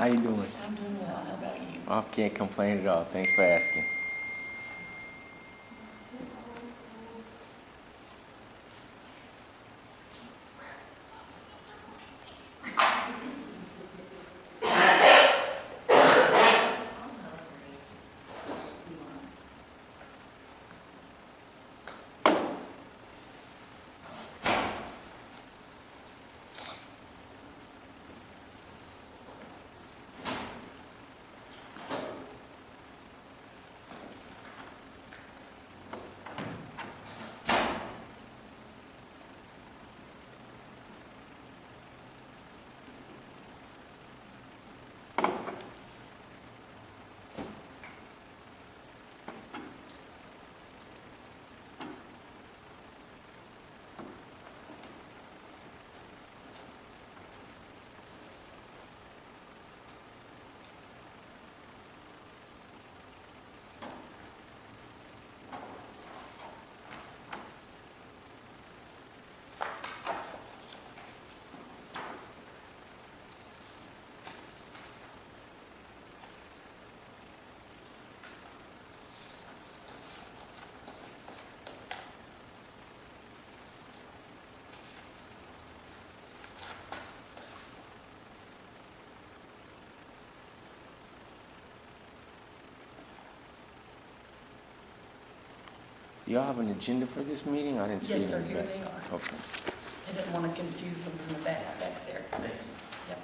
you doing? I'm doing well. How about you? I can't complain at all. Thanks for asking. Do y'all have an agenda for this meeting? I didn't see it. Yes, sir. Here they are. Okay. I didn't want to confuse them from the back there. Yep.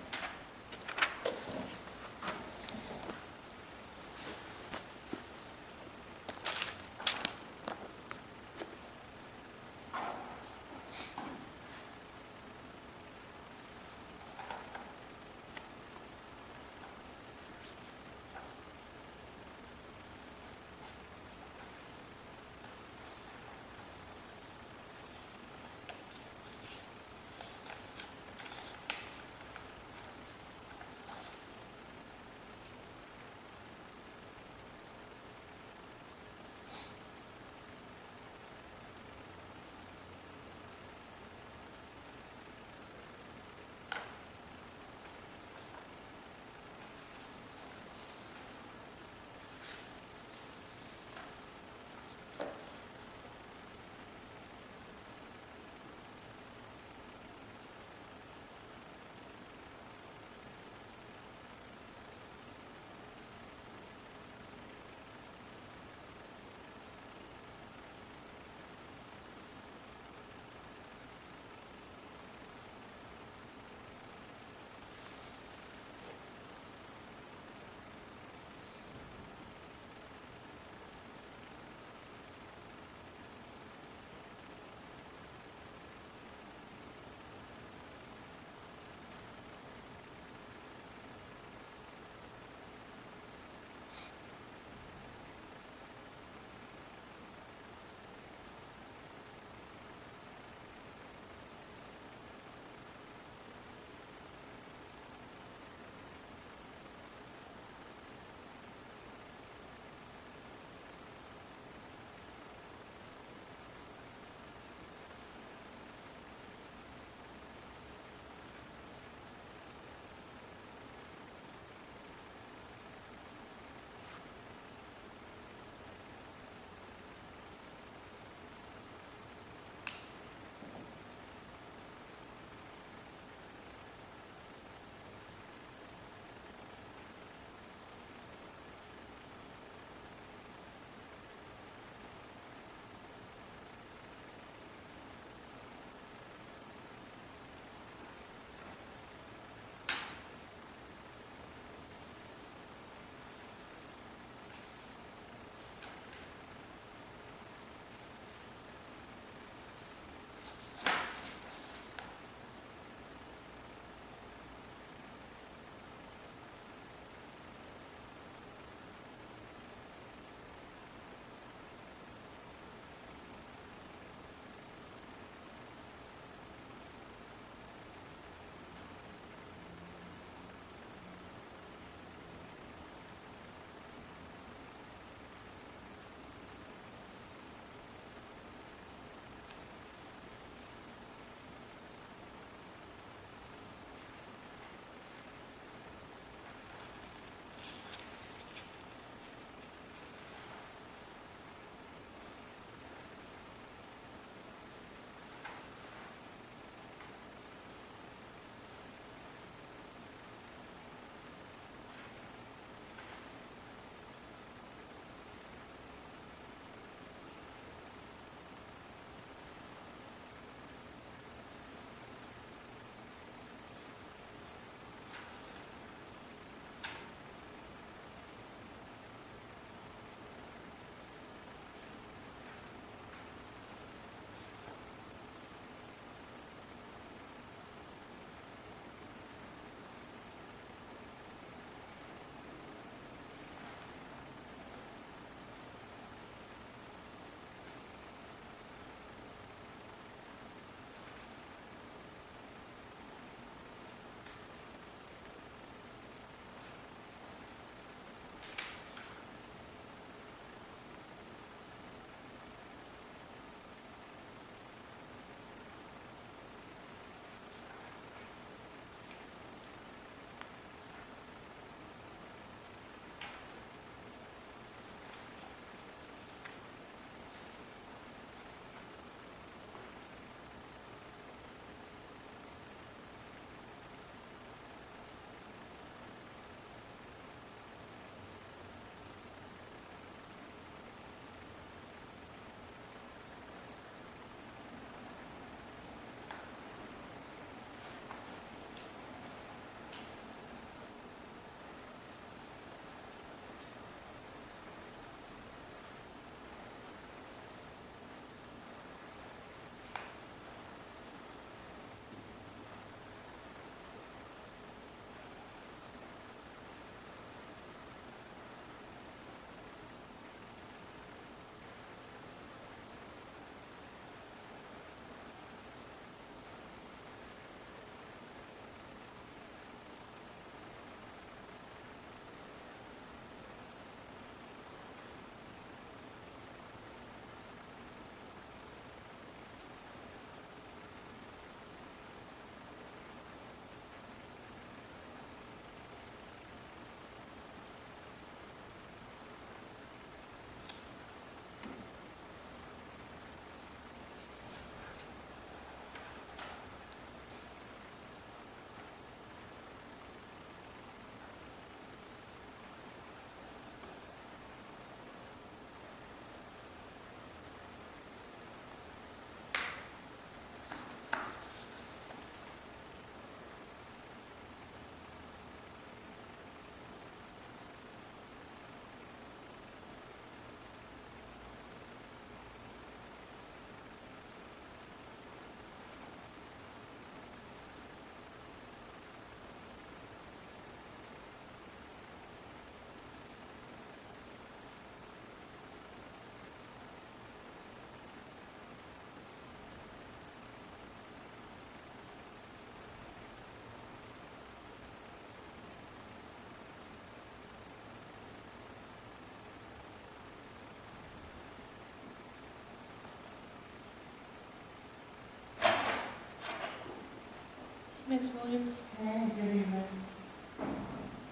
Ms. Williams. Hey, good evening.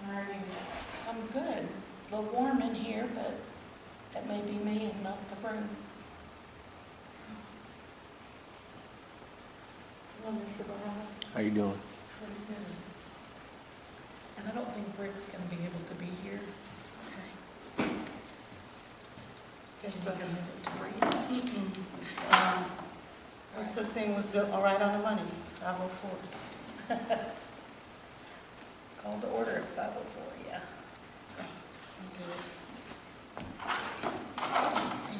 How are you? I'm good. It's a little warm in here, but that may be me and not the room. Hello, Mr. Barra. How you doing? Pretty good. And I don't think Rick's gonna be able to be here. It's okay. Guess we're gonna have it to breathe. What's the thing, was all right on the money, 504s? Call to order at 5:04, yeah.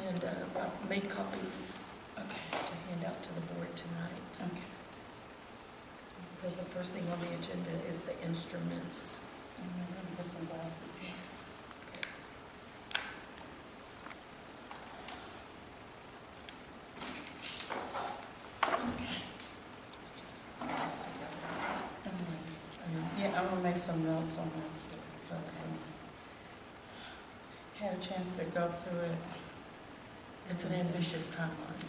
And I made copies to hand out to the board tonight. Okay. So the first thing on the agenda is the instruments. I'm gonna put some glasses here. Yeah, I'm gonna make some notes on that too, because had a chance to go through it. It's an ambitious timeline.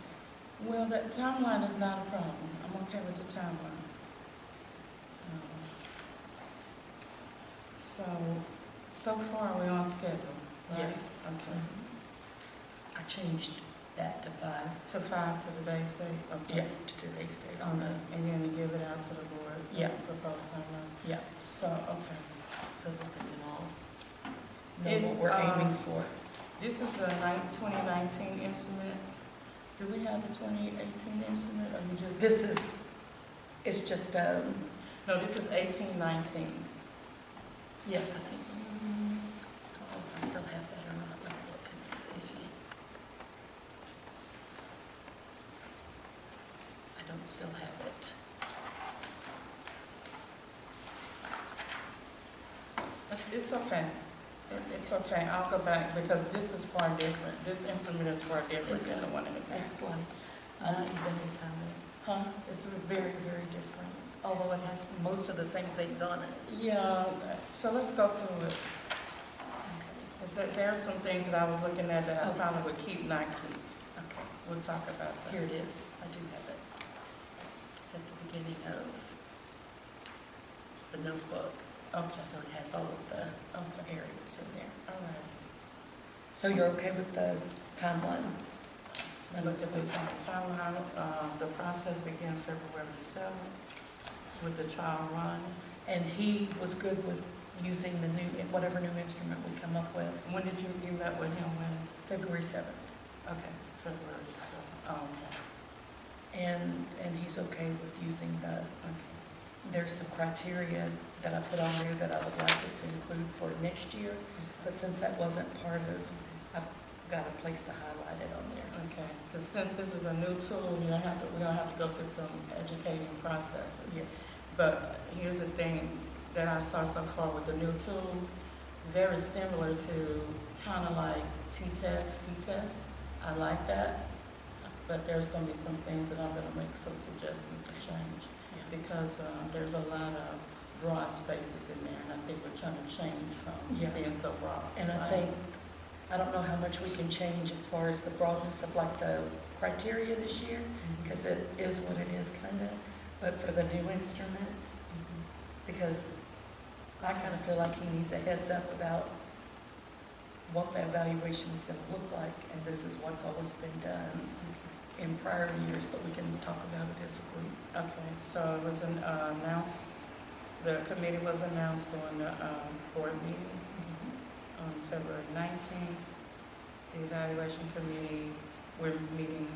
Well, that timeline is not a problem. I'm okay with the timeline. So far we're on schedule, right? Yes. Okay. I changed that to 5. To 5 to the base date? Okay. Yeah, to today's date on the, And then to give it out to the board? Yeah. Proposed timeline? yeah, So, okay. so that they can all know what we're aiming for. This is the 2019 instrument. Do we have the 2018 instrument, or you just? This is, it's just, No, this is 18-19. yes, I think, I don't know if I still have that or not. Let me look and see. I don't still have it. It's okay. It's okay. I'll go back because this is far different. This instrument is far different than the one in the It's past. like, not even kind of, Huh? it's very, very different, although it has most of the same things on it. Yeah, so let's go through it. There are some things that I was looking at that I probably would keep, not keep. Okay, We'll talk about that. here it is. I do have it. It's at the beginning of the notebook, Okay, so it has all of the okay, areas in there. all right. So you're okay with the timeline? I looked at the timeline. The process began February 7th with the trial run. And he was good with using the new, whatever new instrument we come up with, When did you met with him? When? February 7th. Okay, February 7th. Oh, okay. And he's okay with using the, Okay. there's some criteria that I put on there that I would like us to include for next year, but since that wasn't part of, I've got a place to highlight it on there. Okay, because since this is a new tool, we're gonna have to go through some educating processes. Yes. But here's the thing that I saw so far with the new tool, very similar to kind of like T-test, P-test. I like that, but there's gonna be some things that I'm gonna make some suggestions to change because there's a lot of broad spaces in there, and I think we're trying to change from being so broad. And I think, I don't know how much we can change as far as the broadness of like the criteria this year, because it is what it is kind of, but for the new instrument, because I kind of feel like he needs a heads up about what the evaluation is going to look like, and this is what's always been done in prior years, but we can talk about it as a group. Okay, so it was announced, the committee was announced during the board meeting on February 19th. The evaluation committee, we're meeting,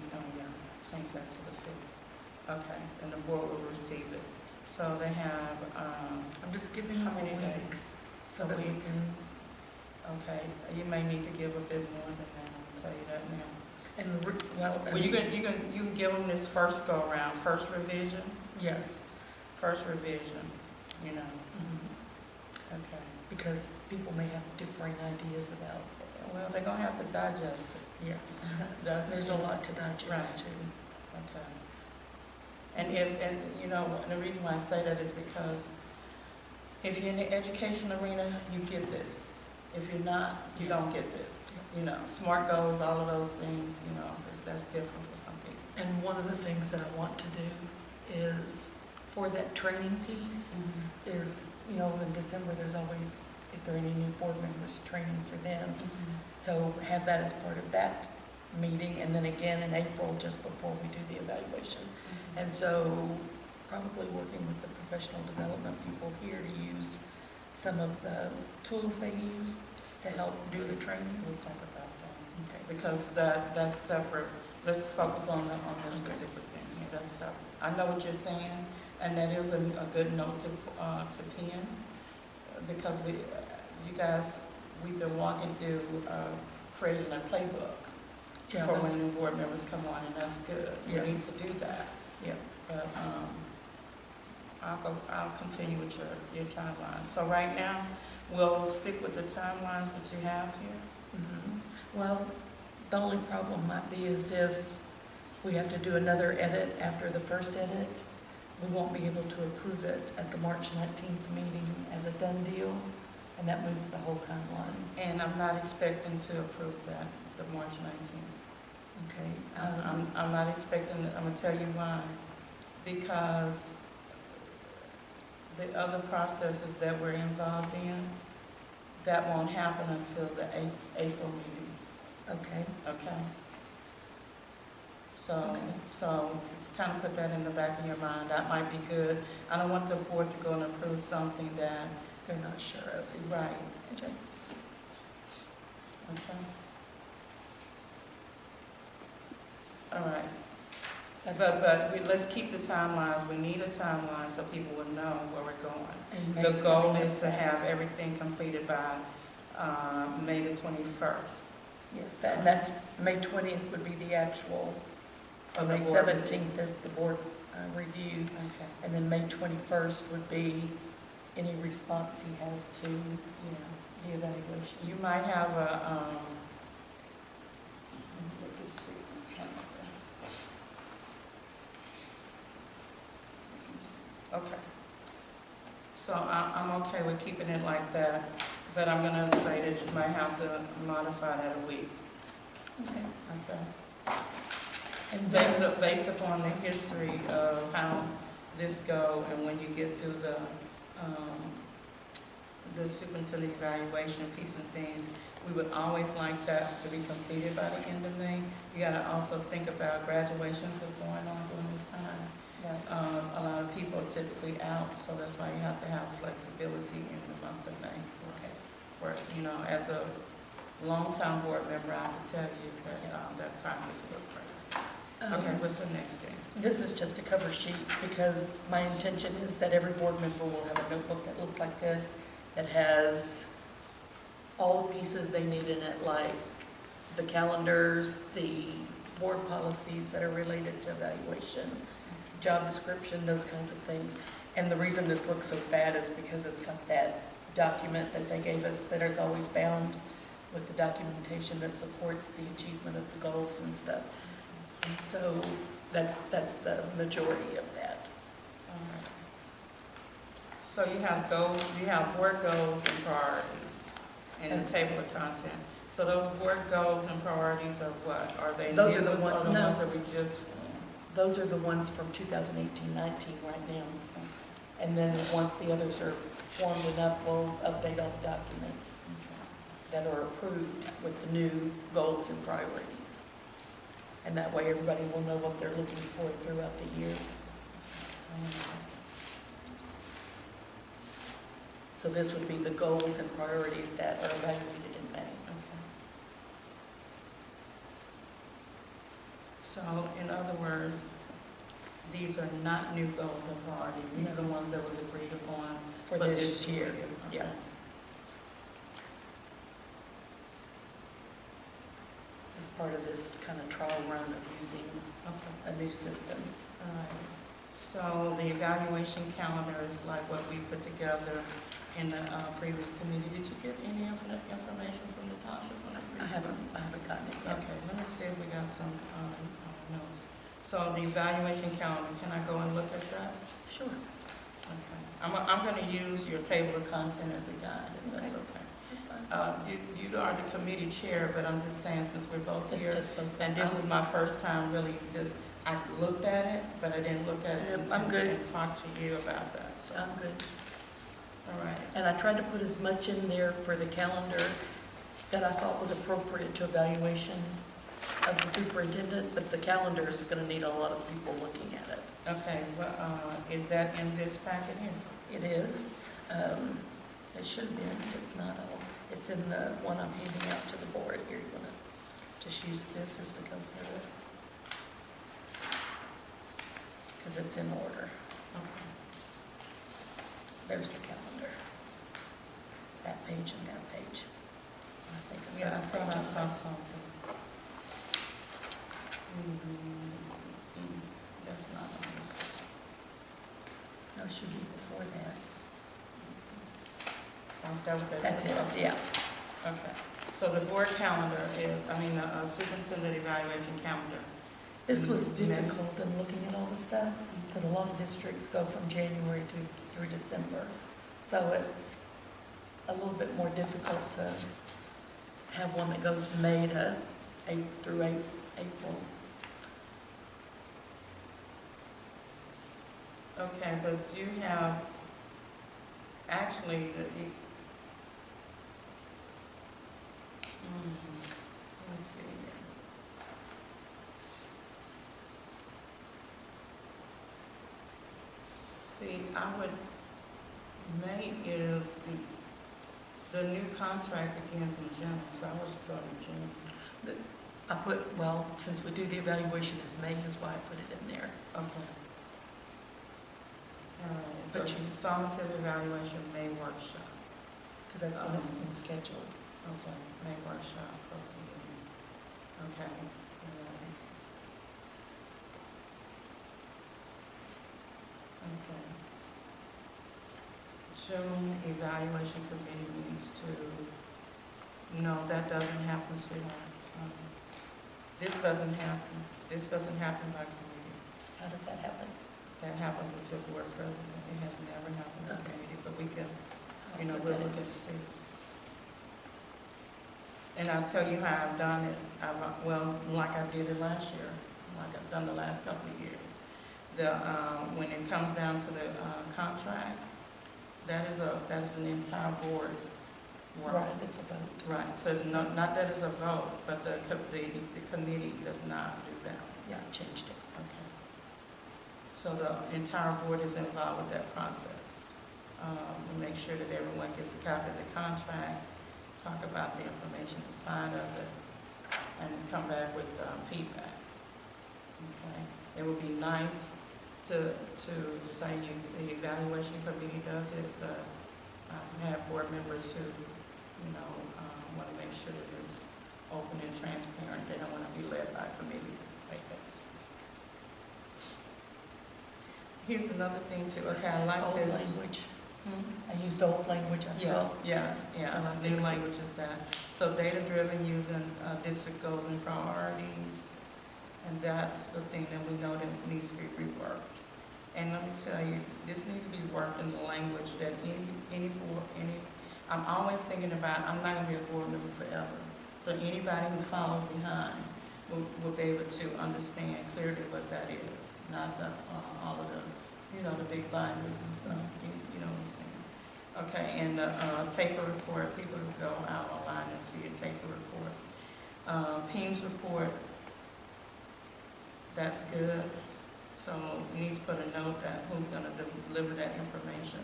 change that to the 5th. Okay, and the board will receive it. So they have, I'm just giving you how many a week days? so that we can, Okay, you may need to give a bit more than that, I'll tell you that now. and Well, you can give them this first go around, first revision, yes, you know, mhm, okay. because people may have differing ideas about, Well, they're gonna have to digest it. yeah, There's there's a lot to digest Right. too. Okay. And you know, the reason why I say that is because if you're in the education arena, you get this. If you're not, you don't get this. You know, SMART goals, all of those things, that's different for some people. And one of the things that I want to do is for that training piece is, you know, in December, there's always, if there are any new board members, training for them. So have that as part of that meeting, and then again in April, just before we do the evaluation. And so probably working with the professional development people here to use some of the tools they use to help do the training. We'll talk about that. Okay. Because that's separate. Let's focus on this Okay. particular thing. Yeah, that's separate. I know what you're saying, and that is a good note to pin, because you guys, we've been walking through creating a playbook Yeah, for that's- when new board members come on, and that's good. Yeah. We need to do that. Yeah. But I'll continue with your timeline. So right now, we'll stick with the timelines that you have here. Well, the only problem might be is if we have to do another edit after the first edit, we won't be able to approve it at the March 19th meeting as a done deal, and that moves the whole timeline. And I'm not expecting to approve that, the March 19th. Okay. I'm not expecting, I'm gonna tell you why. Because the other processes that we're involved in, that won't happen until the April meeting, Okay. okay? So, Okay. so to kind of put that in the back of your mind, that might be good. I don't want the board to go and approve something that, They're not sure of. right, Okay. okay? All right. Let's keep the timelines. We need a timeline so people will know where we're going. And The May's goal coming up is to have fast. everything completed by May the 21st. Yes, that's, May 20th would be the actual, For the May board. 17th is the board review, Okay, and then May 21st would be any response he has to yeah. the evaluation. You might have a, let's see, okay. So I'm okay with keeping it like that, but I'm gonna say that you might have to modify that a week, Okay. okay? And Based upon the history of how this go, and when you get through the superintendent evaluation piece and things, we would always like that to be completed by the end of May. You gotta also think about graduations are going on during this time. Right. A lot of people are typically out, so that's why you have to have flexibility in the month of May. For you know, as a longtime board member, I can tell you that time is a little crazy. Okay, what's the next thing? This is just a cover sheet because my intention is that every board member will have a notebook that looks like this, that has all the pieces they need in it, like the calendars, the board policies that are related to evaluation, job description, those kinds of things. And the reason this looks so bad is because it's got that document that they gave us that is always bound with the documentation that supports the achievement of the goals and stuff. And so that's the majority of that. All right. So you have board goals and priorities in And- the table of content. So those board goals and priorities are what? Are they Those are the new ones or the no. ones that we just formed? Those are the ones from 2018-19 right now. And then once the others are formed and up, we'll update all the documents that are approved with the new goals and priorities. And that way everybody will know what they're looking for throughout the year. So this would be the goals and priorities that are evaluated in May. Okay. So, in other words, these are not new goals and priorities. These are the ones that was agreed upon For this year. Okay. Yeah. As part of this kind of trial run of using Okay. a new system. All right. So the evaluation calendar is like what we put together in the previous committee. Did you get any information from Natasha from the I previous? haven't gotten it yet. Okay, let me see if we got some notes. So the evaluation calendar, can I go and look at that? Sure. Okay. I'm going to use your table of content as a guide, if that's okay. That's fine. You are the committee chair, but I'm just saying, since we're both It's here, just both. and this is my first time really just, I looked at it, but I didn't look at it Yep, I'm good. and talk to you about that, so, I'm good. all right. And I tried to put as much in there for the calendar that I thought was appropriate to evaluation of the superintendent, but the calendar is gonna need a lot of people looking at it. Okay, well, is that in this packet here? It is, it should have been, it's not, it's in the one I'm handing out to the board here. You wanna just use this as we go through it? Because it's in order. Okay. There's the calendar. That page and that page. I think I've Yeah, I got thought I pages. saw something. That's not on this. No, it should be before that. Oh, is that what that That's is? it, yeah. Okay, so the board calendar is, the superintendent evaluation calendar. This was difficult in looking at all the stuff, because a lot of districts go from January through December. So it's a little bit more difficult to have one that goes May to through April. Okay, but you have, actually, let me see here. See, May is the new contract begins in June, so I would start in June. I put, well, since we do the evaluation as May, is why I put it in there. Okay. All right, so But you- summative evaluation May workshop. Because that's when it's been scheduled. Okay, May workshop, close meeting. Okay. All right. Okay. June evaluation committee needs to, no, that doesn't happen, sweetheart. This doesn't happen. This doesn't happen by committee. How does that happen? That happens with your board president. It has never happened by Okay. committee, but we can, I'll we'll put that look in. and see. And I'll tell you how I've done it. Like I did it last year, like I've done the last couple of years. When it comes down to the contract, that is an entire board work. Right, it's a vote. Right, so it's not that it's a vote, but the committee does not do that. Yeah, I changed it. Okay. So the entire board is involved with that process. We make sure that everyone gets a copy of the contract, talk about the information inside of it, and come back with feedback. Okay? It would be nice to say the evaluation committee does it, but I have board members who, want to make sure that it's open and transparent. They don't want to be led by a committee like this. Here's another thing too. Okay, I like Old this. language. Hmm? I used old language, I saw. Yeah, So I new fixed it. language is that. So data-driven using district goals and priorities, and that's the thing that we know that needs to be reworked. And let me tell you, this needs to be worked in the language that I'm always thinking about, I'm not gonna be a board member forever. So anybody who follows behind will be able to understand clearly what that is, not all of the, the big binders and stuff, you know what I'm saying? Okay, and the taper report, people who go out online and see a taper report. PEAMS report, that's good. So we need to put a note that who's gonna deliver that information.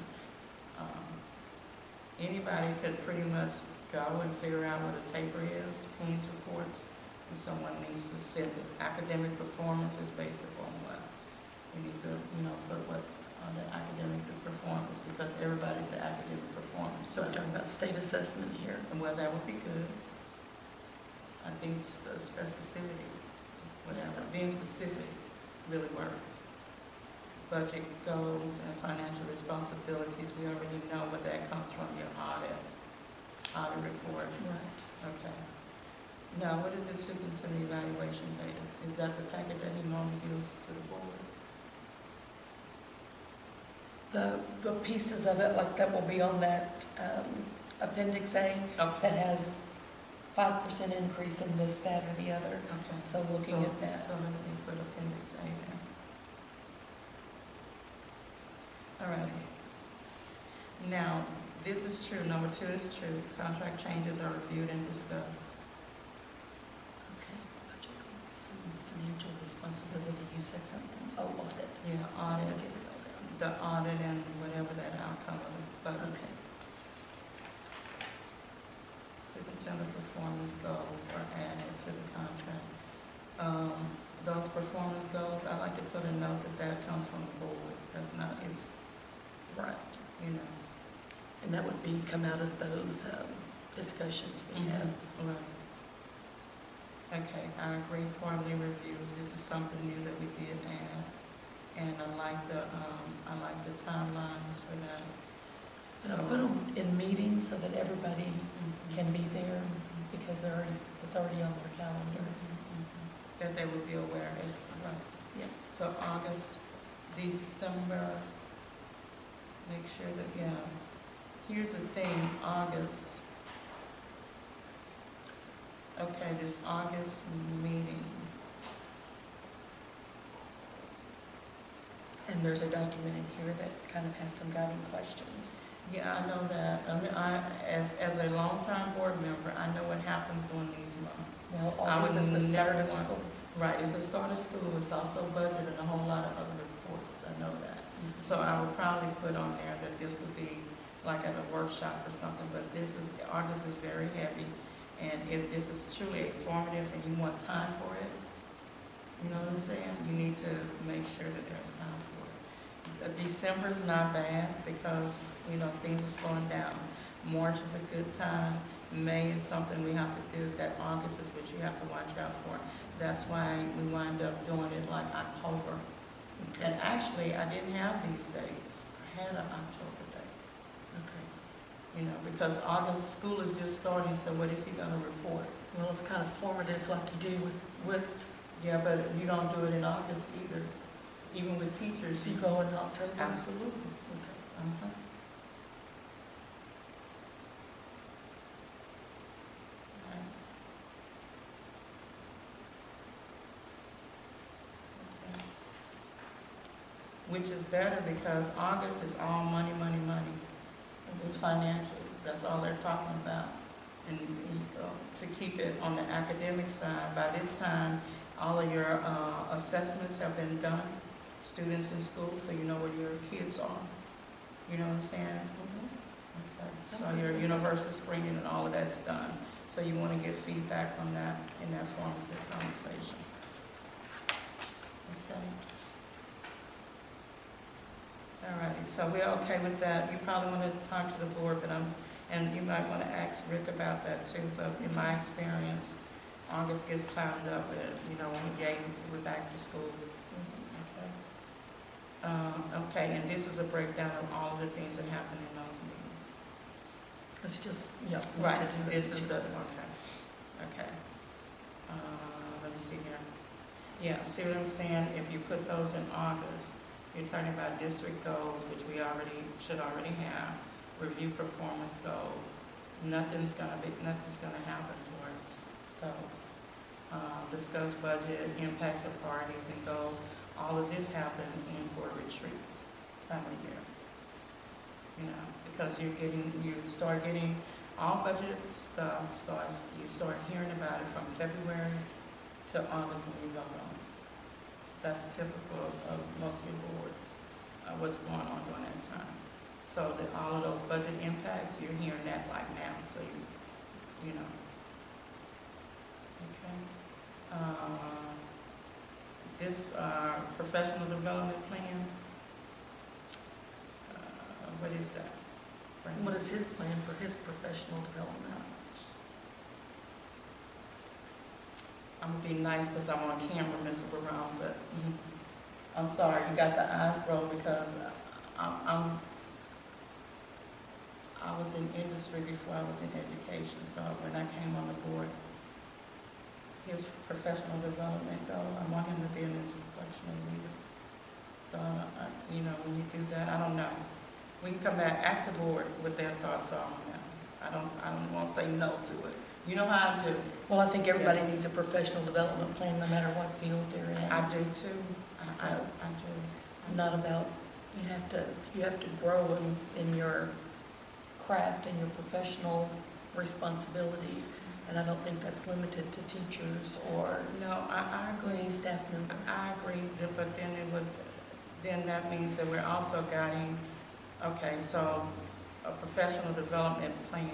Anybody could pretty much go and figure out what a taper is, PEAMS reports, and someone needs to set it. Academic performance is based upon what? We need to, put what on the academic performance, because everybody's an academic performance. So we're talking about state assessment here. And well, that would be good. I think specificity, whatever, being specific really works. Budget goals and financial responsibilities, we already know what that comes from, your audit report. Right. Okay. Now, what is the superintendent evaluation data? Is that the packet that he normally gives to the board? The pieces of it, like that will be on that appendix A, Okay. that has 5% increase in this, that, or the other. Okay. So looking at that. So let me put appendix A there. All right. Now, this is true, number 2 is true, contract changes are reviewed and discussed. Okay, budget goals, financial responsibility, you said something, oh, audit. Yeah, I'll audit, get it all down. the audit and whatever that outcome of the budget. Okay. Superintendent performance goals are added to the contract. Those performance goals, I like to put a note that comes from the board. That's not his, Right. you know. And that would be, come out of those discussions we had. Right. Okay, I agree, quarterly reviews, this is something new that we did add. And I like the timelines for that. And I put them in meetings so that everybody can be there because it's already on their calendar. That they would be aware, is right. Yeah. So August, December, make sure that, yeah. Here's the thing, August. Okay, this August meeting. And there's a document in here that kind of has some guiding questions. Yeah, I know that. I mean, as a longtime board member, I know what happens during these months. Well, I would August is the start never of want- school. Right, it's the start of school, it's also budget and a whole lot of other reports, I know that. So I would probably put on there that this would be like at a workshop or something, but August is very heavy. And if this is truly informative and you want time for it, you know what I'm saying? You need to make sure that there's time for it. December is not bad because, you know, things are slowing down. March is a good time. May is something we have to do. That August is what you have to watch out for. That's why we wind up doing it like October. And actually, I didn't have these dates. I had an October date. Okay. You know, because August, school is just starting, so what is he gonna report? Well, it's kind of formative like you do with Yeah, but you don't do it in August either, even with teachers. so you go in October. Absolutely. Okay. Uh-huh. Right. Okay. Which is better because August is all money, money, money. It's financial, that's all they're talking about. And to keep it on the academic side, by this time, all of your assessments have been done, students in school, so you know where your kids are. You know what I'm saying? Okay. So your universal screening and all of that's done. So you want to get feedback on that in that formative conversation. Okay. All righty, so we're okay with that. You probably want to talk to the board, but and you might want to ask Rick about that too, but in my experience, August gets clouded up with, you know, when we're back to school. Okay. Okay, and this is a breakdown of all of the things that happen in those meetings. It's just, yeah. Right, to do it. this is the, okay. Let me see here. Yeah, see what I'm saying? If you put those in August, you're talking about district goals, which we should already have. Review performance goals. Nothing's gonna happen towards those. Discuss budget, impacts of parties and goals. All of this happened in board retreat time of year. You know, because you start getting all budget stuff you start hearing about it from February to August when you vote on it. That's typical of most of your boards, what's going on during that time. So that all of those budget impacts, you're hearing that like now, so you know. Okay. This professional development plan, what is that? What is his plan for his professional development? I'm gonna be nice because I'm on camera, Ms. Brown, but I'm sorry, you got the eyes rolled because I was in industry before I was in education, so when I came on the board, his professional development goal, I want him to be an instructional leader. So, you know, when you do that, I don't know. We can come back, ask the board what their thoughts are on that. I don't want to say no to it, You know how I do. Well, I think everybody needs a professional development plan, no matter what field they're in. I do too. I So- do. Not about, you have to grow in your craft and your professional responsibilities. And I don't think that's limited to teachers or No, I agree. any staff member. I agree, but then that means that we're also guiding, okay, so a professional development plan.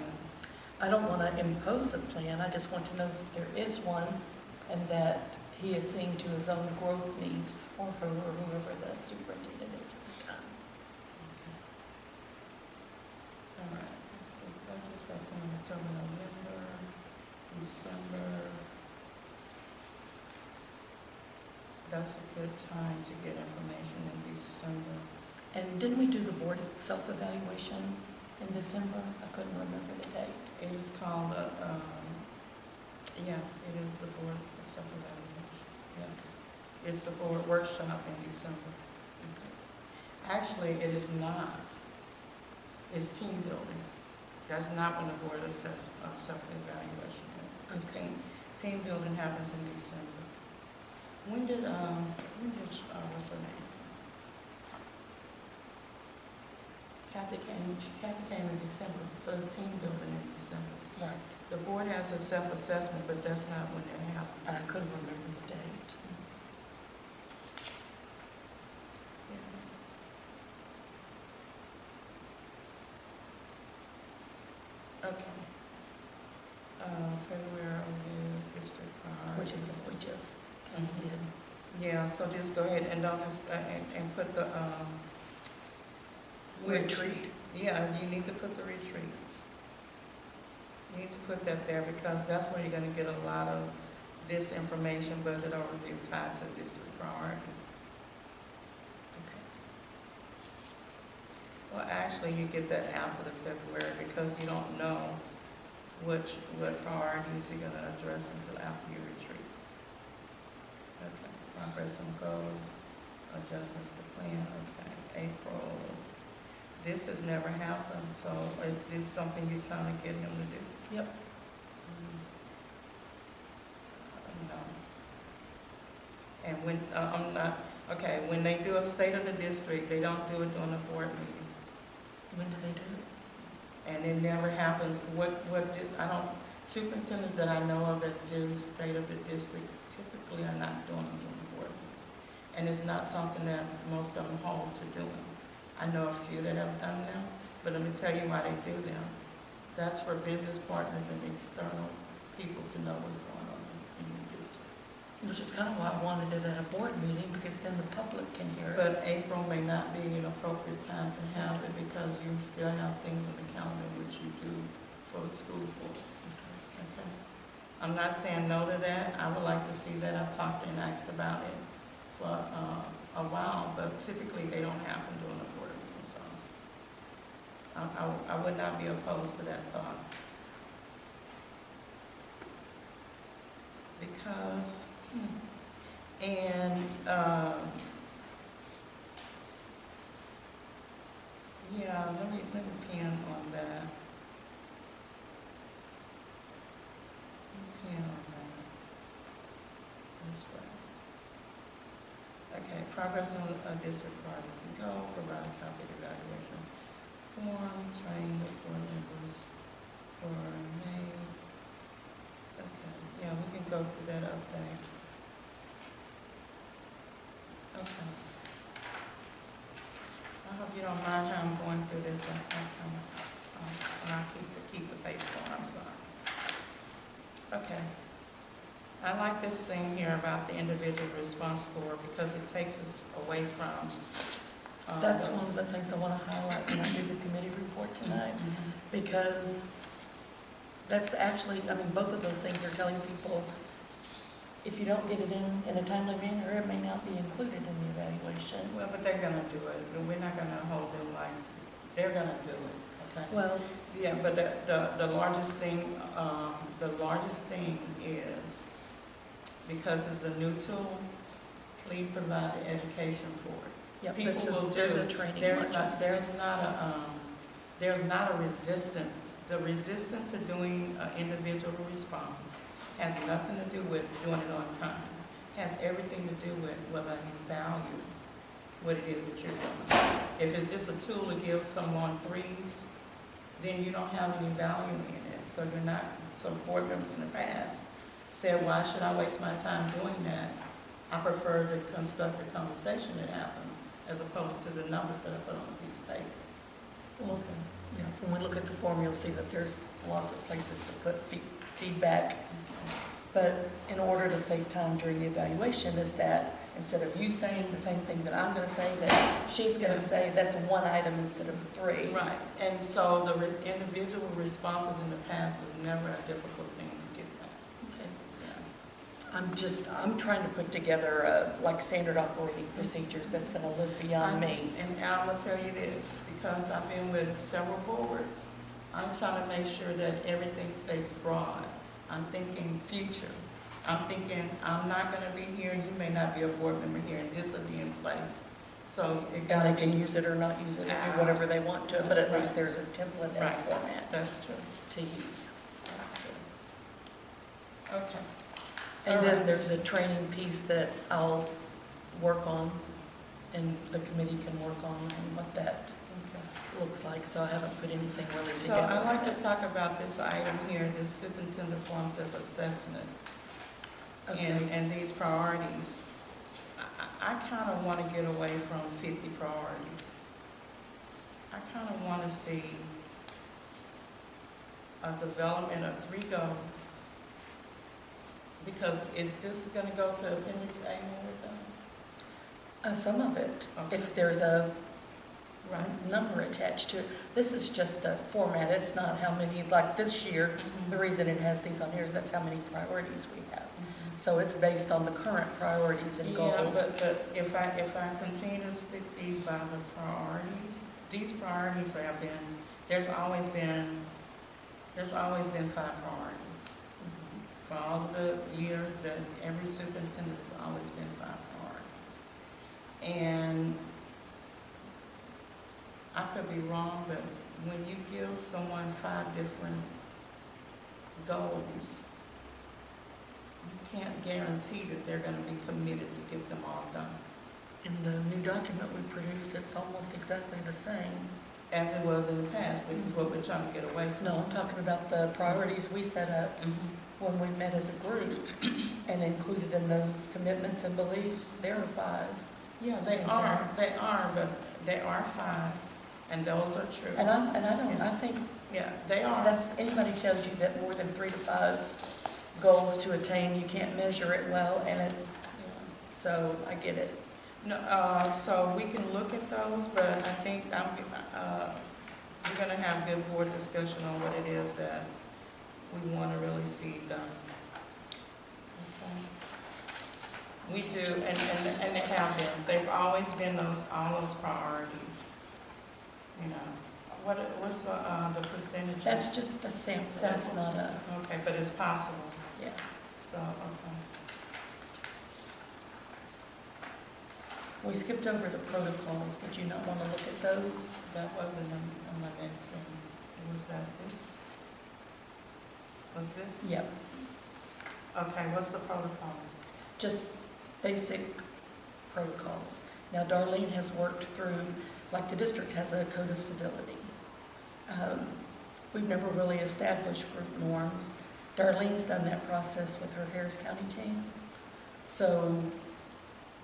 I don't want to impose a plan, I just want to know if there is one and that he is seeing to his own growth needs, or her, or whoever the superintendent is at the time. All right. August, September, October, November, December. That's a good time to get information in December. And didn't we do the board self-evaluation in December? I couldn't remember the date. It is called, yeah, it is the board self-evaluation, yeah. It's the board workshop in December. Actually, it is not. It's team building. That's not when the board assess self-evaluation is. It's team building happens in December. When did what's her name? Kathy came in December, so it's team building in December. Right. The board has a self-assessment, but that's not when it happens. I couldn't remember the date. Yeah. Okay. February review, district Which priorities. is what we just kind of did. Yeah, so just go ahead and don't just, and put the, Retreat. Yeah, you need to put the retreat. You need to put that there because that's where you're gonna get a lot of this information, budget overview tied to district priorities. Okay. Well, actually, you get that after the February because you don't know what priorities you're gonna address until after your retreat. Okay, progress on goals, adjustments to plan, okay, April. This has never happened, so is this something you're trying to get him to do? Yep. No. And when, I'm not, okay, when they do a state of the district, they don't do it during a board meeting. When do they do it? And it never happens, superintendents that I know of that do state of the district typically are not doing it during the board meeting. And it's not something that most of them hold to doing. I know a few that have done them, but let me tell you why they do them. That's for business partners and external people to know what's going on in the district. Which is kind of why I wanted it at a board meeting, because then the public can hear it. But April may not be an appropriate time to have it because you still have things on the calendar which you do for the school board. Okay. I'm not saying no to that. I would like to see that. I've talked and asked about it for a while, but typically they don't happen during the board meeting, so I would not be opposed to that thought. Because, and, yeah, let me pin on that. Pin on that. This way. Okay, progress on district priorities and goal, provide a copy of the evaluation form, train the board members for May. Okay, yeah, we can go through that update. Okay. I hope you don't mind how I'm going through this. And I'll keep the pace going, I'm sorry. Okay. I like this thing here about the individual response score because it takes us away from That's one of the things I want to highlight when I do the committee report tonight, because that's actually, I mean, both of those things are telling people, if you don't get it in a timely manner, it may not be included in the evaluation. Well, but they're gonna do it. We're not gonna hold them like, they're gonna do it, okay? Well, Yeah, but the largest thing is, because it's a new tool, please provide the education for it. yeah, People will do. there's a training There's module. not there's not a the resistance to doing an individual response has nothing to do with doing it on time. Has everything to do with whether you value what it is that you're doing. If it's just a tool to give someone threes, then you don't have any value in it. So you're not, some board members in the past said, why should I waste my time doing that? I prefer the constructive conversation that happens as opposed to the numbers that I put on a piece of paper. Well, yeah, when we look at the form, you'll see that there's lots of places to put feedback. But in order to save time during the evaluation, is that instead of you saying the same thing that I'm going to say, that she's going to say, that's one item instead of three. Right, and so the individual responses in the past was never a difficult thing to get back. Okay. Yeah. I'm trying to put together like standard operating procedures that's going to live beyond me. And I'm going to tell you this, because I've been with several boards, I'm trying to make sure that everything stays broad. I'm thinking future. I'm thinking I'm not going to be here, you may not be a board member here, and this will be in place. So it got And they can use it or not use it, and do whatever they want to, but at least Right. there's a template and Right. format That's true. to use. That's true. Okay. And All then right. there's a training piece that I'll work on, and the committee can work on what that Okay. looks like, so I haven't put anything really So together. I'd like to talk about this item here, this superintendent formative assessment Okay. and these priorities. I kind of want to get away from 50 priorities. I kind of want to see a development of 3 goals. Because is this going to go to Appendix A when we're done? Some of it, Okay. if there's a Right. number attached to it. This is just the format, it's not how many, like this year, the reason it has these on here is that's how many priorities we have. So it's based on the current priorities and goals. Yeah, but if I continue to stick these by the priorities, these priorities have been, there's always been 5 priorities. For all the years that every superintendent has always been 5 priorities. And I could be wrong, but when you give someone 5 different goals, you can't guarantee that they're going to be committed to get them all done. In the new document we produced, it's almost exactly the same. As it was in the past, which is what we're trying to get away from. No, I'm talking about the priorities we set up when we met as a group, and included in those commitments and beliefs, there are 5. Yeah, they are, but there are 5, and those are true. And I think Yeah, they are. that's, anybody tells you that more than 3 to 5 goals to attain, you can't measure it well, and it, Yeah. so I get it. No, so we can look at those, but I think we're gonna have good board discussion on what it is that we wanna really see done. Okay. We do, and they have been, they've always been all those priorities. You know, what's the percentage? That's just the sample, that's not a, Okay, but it's possible, yeah. so, okay. We skipped over the protocols. Did you not want to look at those? That wasn't on my next thing. Was that this? Was this? Yep. Okay, what's the protocols? Just basic protocols. Now, Darlene has worked through, like the district has a code of civility. We've never really established group norms. Darlene's done that process with her Harris County team. So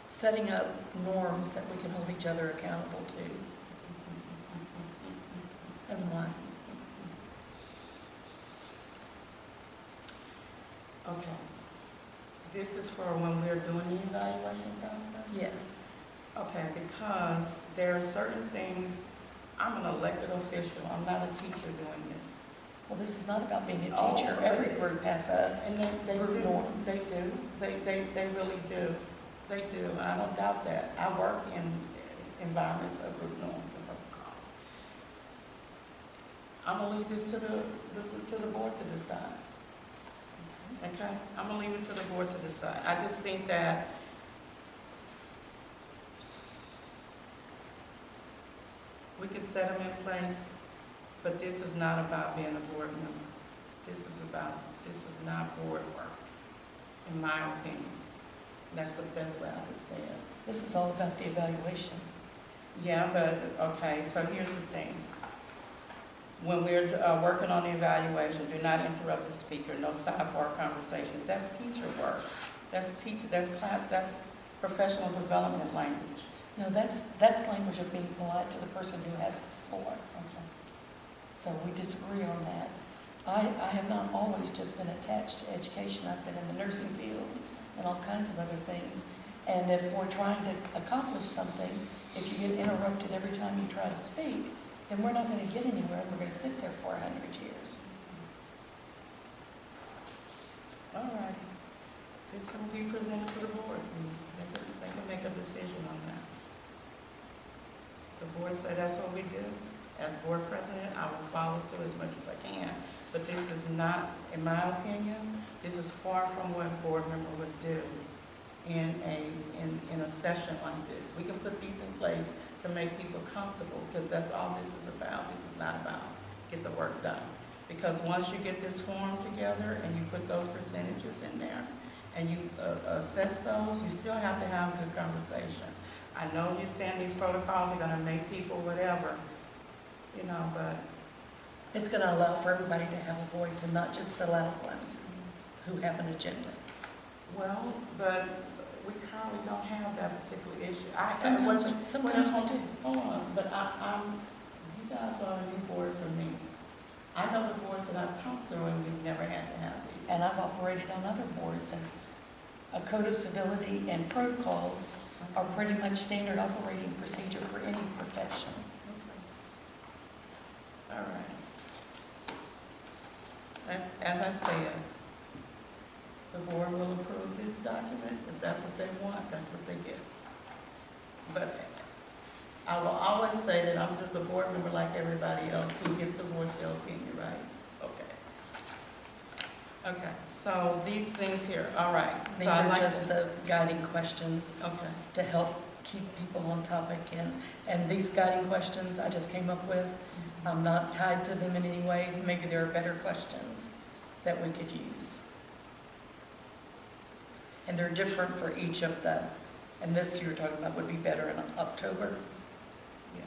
setting up norms that we can hold each other accountable to. And why? Okay. This is for when we're doing the evaluation process? Yes. Okay, because there are certain things, I'm an elected official, I'm not a teacher doing this. Well, this is not about being a Oh, teacher. Every group has a, And they Group do, norms. they do, they really do. They do, I don't doubt that. I work in environments of group norms and protocols. I'm gonna leave this to the board to decide. Okay, I'm gonna leave it to the board to decide. I just think that we could set them in place But this is not about being a board member. This is not board work, in my opinion. That's the best way I could say it. This is all about the evaluation. Yeah, but, okay, so here's the thing. When we're working on the evaluation, do not interrupt the speaker, no sidebar conversation. That's teacher work. That's class, that's professional development language. No, that's language of being polite to the person who has the floor. Okay. So we disagree on that. I have not always just been attached to education. I've been in the nursing field and all kinds of other things. And if we're trying to accomplish something, if you get interrupted every time you try to speak, then we're not going to get anywhere, and we're going to sit there for 100 years. All right. This will be presented to the board, and they can make a decision on that. The board said that's what we do. As board president, I will follow through as much as I can. But this is not, in my opinion, this is far from what a board member would do in a session like this. We can put these in place to make people comfortable, because that's all this is about. This is not about get the work done. Because once you get this form together and you put those percentages in there and you assess those, you still have to have a good conversation. I know you're saying these protocols are gonna make people whatever, you know, but It's going to allow for everybody to have a voice and not just the loud ones who have an agenda. well, but we currently don't have that particular issue. Sometimes we do. Hold on, but you guys are a new board for me. I know the boards that I've come through and we've never had to have these. And I've operated on other boards, and a code of civility and protocols are pretty much standard operating procedure for any profession. Okay. All right. As I said, the board will approve this document. If that's what they want, that's what they get. But I will always say that I'm just a board member like everybody else who gets to voice their opinion, right? Okay. Okay, so these things here, all right. These So I'd are like just to- the guiding questions Okay, to help keep people on topic, and these guiding questions I just came up with. I'm not tied to them in any way. Maybe there are better questions that we could use. And they're different for each of the, and this you were talking about would be better in October. yeah.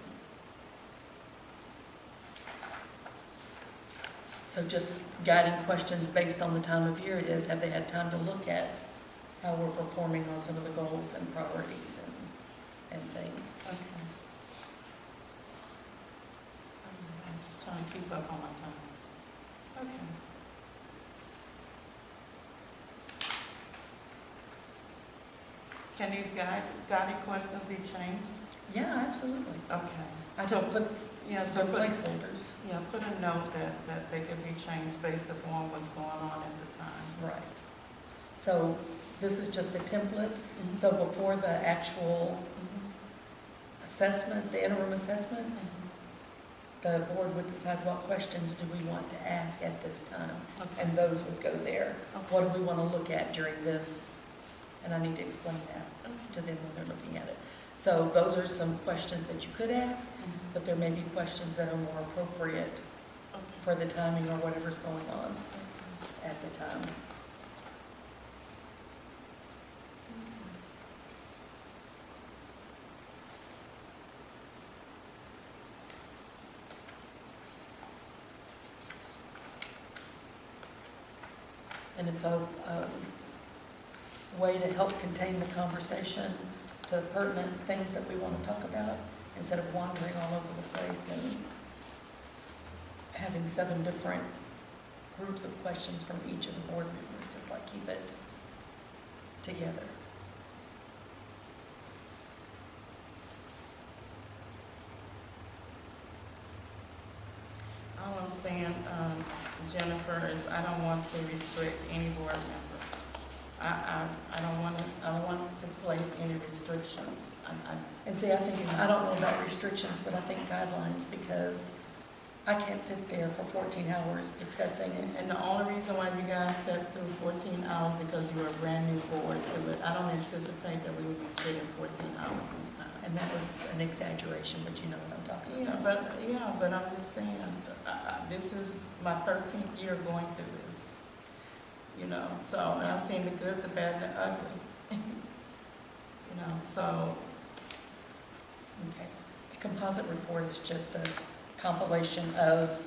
So just guiding questions based on the time of year it is. Have they had time to look at how we're performing on some of the goals and priorities and things? Okay. I'm just trying to keep up on my time. Okay. Can these guiding questions be changed? Yeah, absolutely. Okay. I just put Yeah, so some put, placeholders. yeah, put a note that they can be changed based upon what's going on at the time. Right. So this is just a template. So before the actual assessment, the interim assessment, the board would decide what questions do we want to ask at this time, Okay. and those would go there. Okay. What do we want to look at during this? And I need to explain that Okay. to them when they're looking at it. So those are some questions that you could ask, but there may be questions that are more appropriate Okay. for the timing or whatever's going on at the time. And it's a way to help contain the conversation to the pertinent things that we want to talk about, instead of wandering all over the place and having 7 different groups of questions from each of the board members. It's like keep it together. All I'm saying, Jennifer, is I don't want to restrict any board member. I don't want to place any restrictions. And see, I don't know about restrictions, but I think guidelines, because I can't sit there for 14 hours discussing it. And the only reason why you guys sat through 14 hours because you were a brand new board to it. I don't anticipate that we would be sitting 14 hours this time. And that was an exaggeration, but you know what I'm talking about. But I'm just saying, this is my 13th year going through this. You know, so and I've seen the good, the bad, and the ugly. You know, so. Okay. The composite report is just a compilation of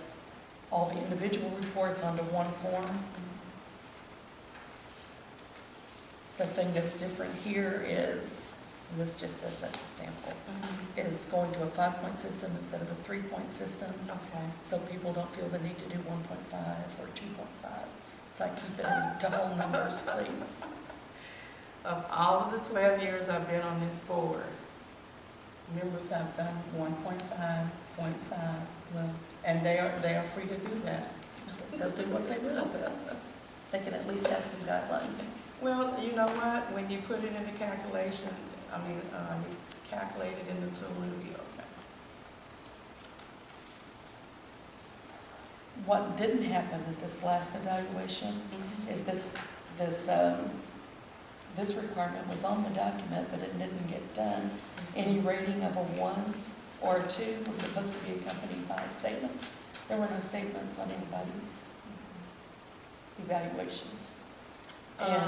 all the individual reports onto one form. The thing that's different here is, and this just says that's a sample, is going to a 5-point system instead of a 3-point system. Okay. So people don't feel the need to do 1.5 or 2.5. It's like keep it to whole numbers, please. Of all of the 12 years I've been on this board, members have done 1.5, 0.5, Well, and they are free to do that. they'll do what they will, but they can at least have some guidelines. Well, you know what, when you put it in the calculation, you calculate it in the tool, it'll be okay. What didn't happen at this last evaluation is this requirement was on the document, but it didn't get done. Any rating of a 1 or a 2 was supposed to be accompanied by a statement. There were no statements on anybody's evaluations. And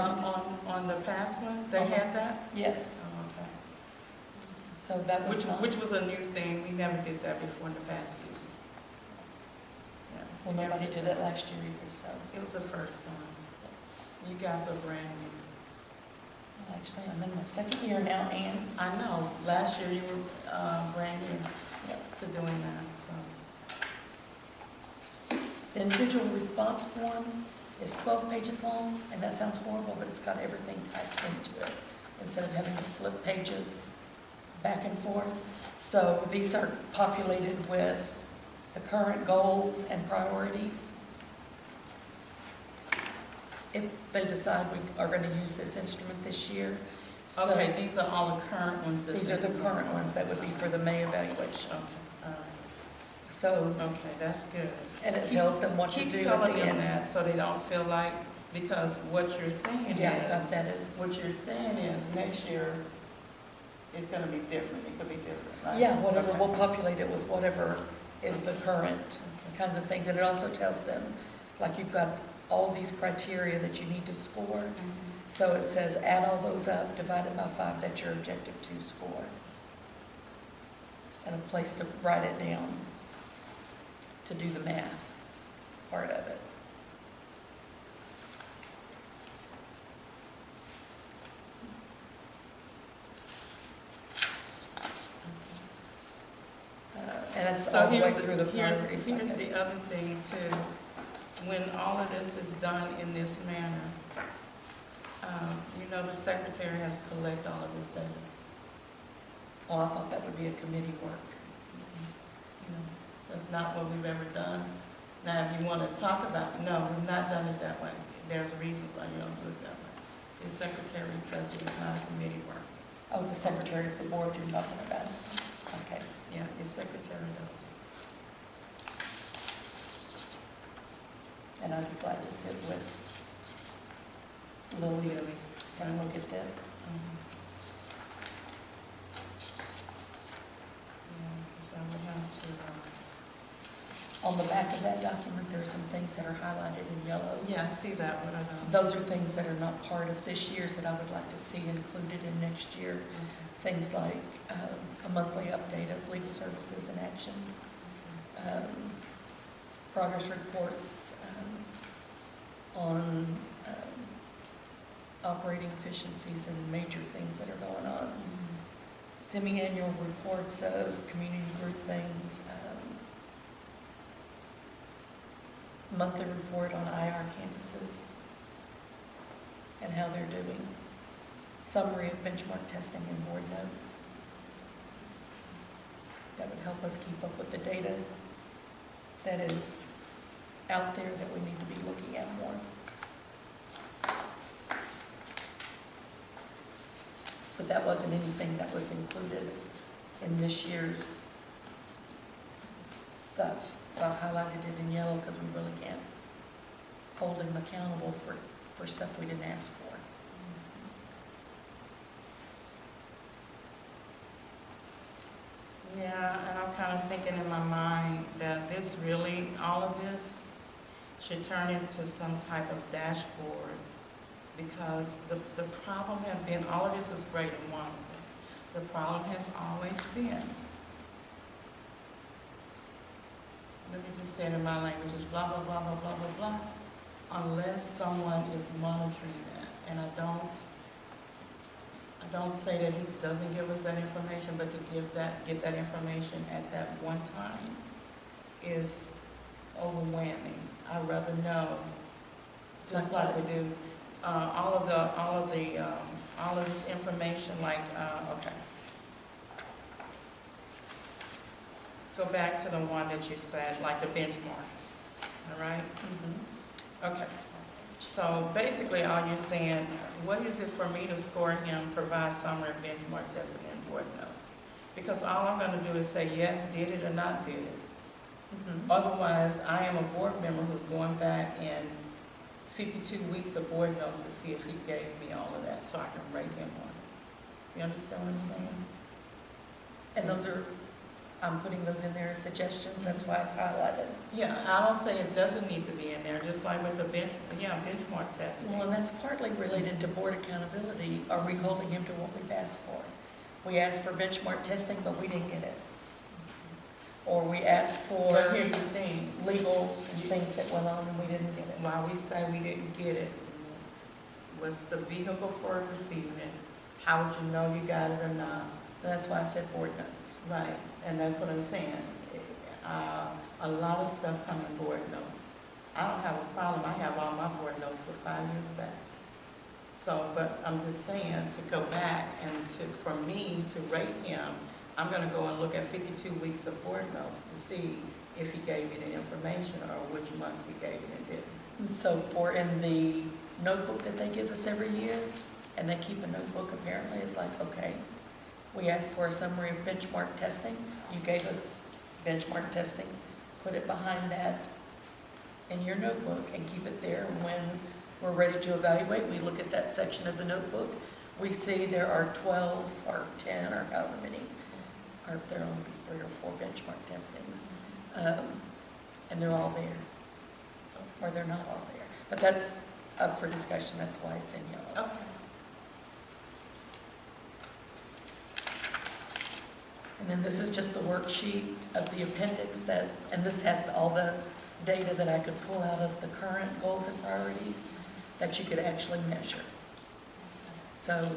on the past one, they had that? yes, Oh, okay. so that was not, Which was a new thing, we never did that before in the past year. Yeah, well, we never nobody did it last year either, so. It was the first time. You guys are brand new. Well, actually, I'm in my 2nd year now, and I know, last year you were brand new to doing that, so. the individual response form is 12 pages long, and that sounds horrible, but it's got everything typed into it instead of having to flip pages back and forth. So these are populated with the current goals and priorities. If they decide we are going to use this instrument this year. So Okay, these are all the current ones. these are the current ones that would be for the May evaluation. Okay, all right. So, Okay, that's good. and it tells them what to do Keep at telling the them end. that so they don't feel like, because what you're saying Yeah, is, that is. what you're saying is next year it's gonna be different, it could be different, right? Yeah, whatever, Okay. we'll populate it with whatever is the current kinds of things. And it also tells them, like, you've got all these criteria that you need to score. So it says, add all those up, divide it by 5, that's your objective 2 score. And a place to write it down, to do the math part of it. And it's So all the way here's, through the here's, priorities. here's like that. the other thing too. When all of this is done in this manner, you know the secretary has to collect all of this data. Oh, I thought that would be a committee work. You know, that's not what we've ever done. Now, if you want to talk about, no, we've not done it that way. There's reasons why you don't do it that way. The secretary does it, it's not a committee work. Oh, the secretary of the board you're talking about. Okay. Yeah, your secretary does it. And I'd be glad to sit with Lily and look at this. Yeah, because I would have to, On the back of that document, there are some things that are highlighted in yellow. yeah, I see that, what are those? Those are things that are not part of this year's that I would like to see included in next year. Things like a monthly update of legal services and actions, progress reports on operating efficiencies and major things that are going on, semi-annual reports of community group things, monthly report on IR campuses and how they're doing, summary of benchmark testing and board notes. That would help us keep up with the data that is out there that we need to be looking at more. But that wasn't anything that was included in this year's stuff. So I highlighted it in yellow because we really can't hold him accountable for stuff we didn't ask for. Yeah, and I'm kind of thinking in my mind that this really, all of this should turn into some type of dashboard, because the problem has been, all of this is great and wonderful. The problem has always been, let me just say it in my language, is blah, blah, blah, blah, blah, blah, blah, unless someone is monitoring that. And I don't say that he doesn't give us that information, but to get that information at that one time is overwhelming. I'd rather know, just like we do, all of this information, like, okay. Go back to the one that you said, like the benchmarks, all right? Okay. So basically, all you're saying, what is it for me to score him, provide summary benchmark testing and board notes? Because all I'm going to do is say, yes, did it or not did it. Otherwise, I am a board member who's going back in 52 weeks of board notes to see if he gave me all of that, so I can rate him on it. You understand what I'm saying? And those are, I'm putting those in there as suggestions, that's why it's highlighted. Yeah, I don't say it doesn't need to be in there, just like with the benchmark testing. Well, and that's partly related to board accountability. Are we holding him to what we've asked for? We asked for benchmark testing, but we didn't get it. Or we asked for But here's the thing, legal things that went on and we didn't get it. why we say we didn't get it, was the vehicle for receiving it, how would you know you got it or not? And that's why I said board notes. Right, and that's what I'm saying. A lot of stuff come in board notes. I don't have a problem, I have all my board notes for 5 years back. So, but I'm just saying, to go back and for me to rate him, I'm gonna go and look at 52 weeks of board notes to see if he gave me the information or which months he gave it and didn't. And so for in the notebook that they give us every year, and they keep a notebook apparently, it's like, okay, we asked for a summary of benchmark testing. You gave us benchmark testing. Put it behind that in your notebook and keep it there. And when we're ready to evaluate, we look at that section of the notebook. We see there are 12 or 10 or however many, or if there only be 3 or 4 benchmark testings. And they're all there. Or they're not all there. But that's up for discussion. That's why it's in yellow. Okay. And then this is just the worksheet of the appendix that, and this has all the data that I could pull out of the current goals and priorities that you could actually measure. So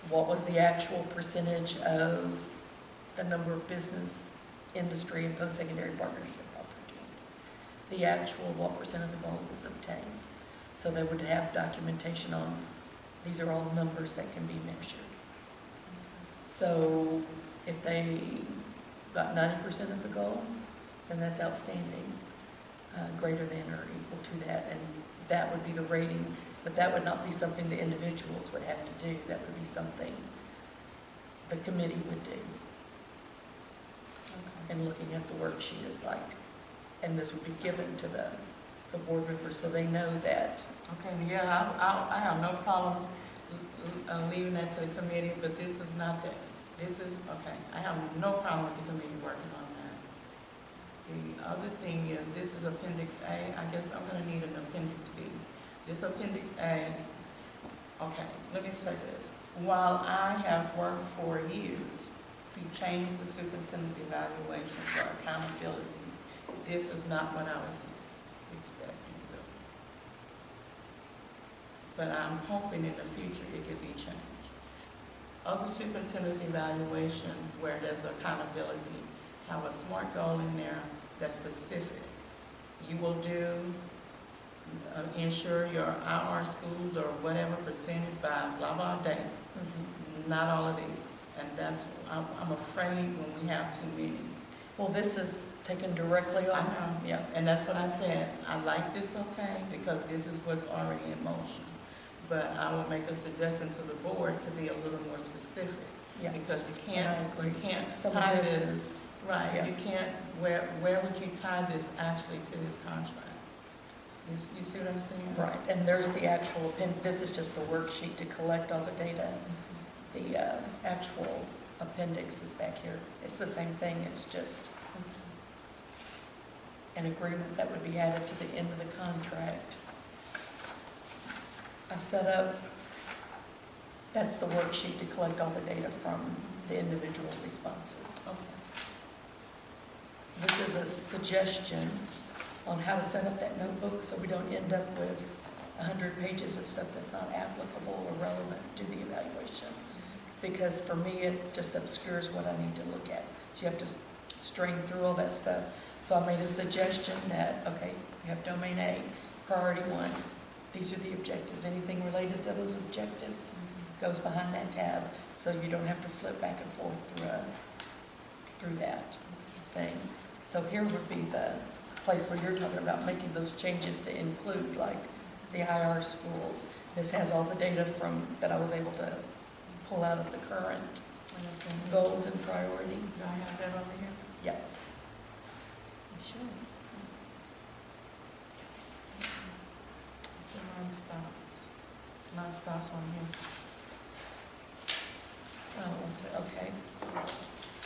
what was the actual percentage of the number of business, industry, and post-secondary partnership opportunities? The actual, what percent of the goal was obtained? So they would have documentation on, these are all numbers that can be measured. So if they got 90% of the goal, then that's outstanding, greater than or equal to that, and that would be the rating. But that would not be something the individuals would have to do. That would be something the committee would do. Okay. And looking at the worksheet is like, and this would be given to the board members so they know that. Okay, yeah, I have no problem leaving that to the committee, but this is not that. This is, okay, I have no problem with the committee working on that. The other thing is, this is Appendix A. I guess I'm going to need an Appendix B. This Appendix A, okay, let me say this. While I have worked for years to change the superintendent's evaluation for accountability, this is not what I was expecting to do. But I'm hoping in the future it could be changed. Other superintendent's evaluation where there's accountability, have a SMART goal in there that's specific. You will do, ensure your IR schools or whatever percentage by blah, blah day. Not all of these. And that's, I'm afraid when we have too many. Well, this is taken directly I on. know. Yeah. And that's what I said. I like this, okay, because this is what's already in motion. But I would make a suggestion to the board to be a little more specific. Yeah. Because you And I can't agree. Some tie of this. this is Right, Yeah. you can't, where would you tie this actually to his contract? You see what I'm saying? Right, and there's the actual, this is just the worksheet to collect all the data. The actual appendix is back here. It's the same thing, it's just an agreement that would be added to the end of the contract. I set up, that's the worksheet to collect all the data from the individual responses. Okay. This is a suggestion on how to set up that notebook so we don't end up with 100 pages of stuff that's not applicable or relevant to the evaluation. Because for me, it just obscures what I need to look at. So you have to strain through all that stuff. So I made a suggestion that, okay, we have domain A, priority 1. These are the objectives. Anything related to those objectives goes behind that tab. So you don't have to flip back and forth through that thing. So here would be the place where you're talking about making those changes to include like the IR schools. This has all the data from that I was able to pull out of the current goals and priority. Do I have that over here? Yep. Sure. So mine stops on here. Oh, let's see. Okay.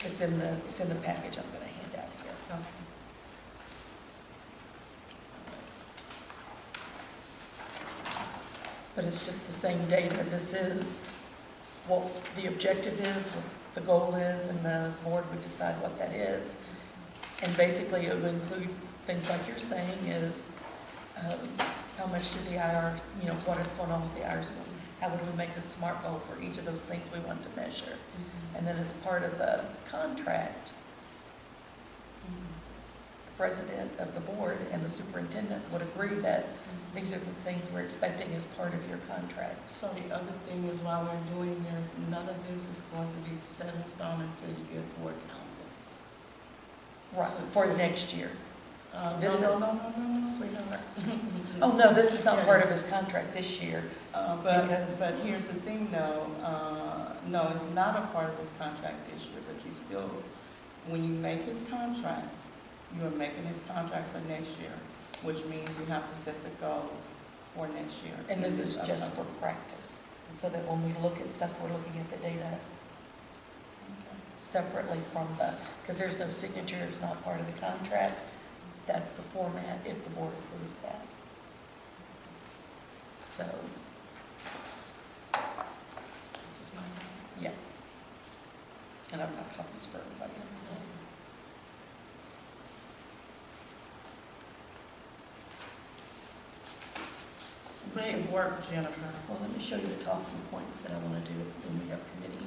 It's in the package I'm going to hand out here. Okay. But it's just the same data. This is what the objective is, what the goal is, and the board would decide what that is. And basically it would include things like you're saying is how much did the IR, what is going on with the IR schools? How would we make a SMART goal for each of those things we want to measure? And then as part of the contract, the president of the board and the superintendent would agree that these are the things we're expecting as part of your contract. So the other thing is while we're doing this, none of this is going to be set in stone until you get board counsel. Right, for next year. This No, is- sweetheart. Oh, no, this is not Yeah. part of his contract this year. Because- But here's the thing though, no, it's not a part of his contract this year, but you still, when you make his contract, you are making his contract for next year, which means you have to set the goals for next year. And this is just for practice, so that when we look at stuff, we're looking at the data separately from because there's no signature, it's not part of the contract. That's the format if the board approves that. So, This is my. yeah. And I've got copies for everybody. Great work, Jennifer. Well, let me show you the talking points that I want to do when we have committee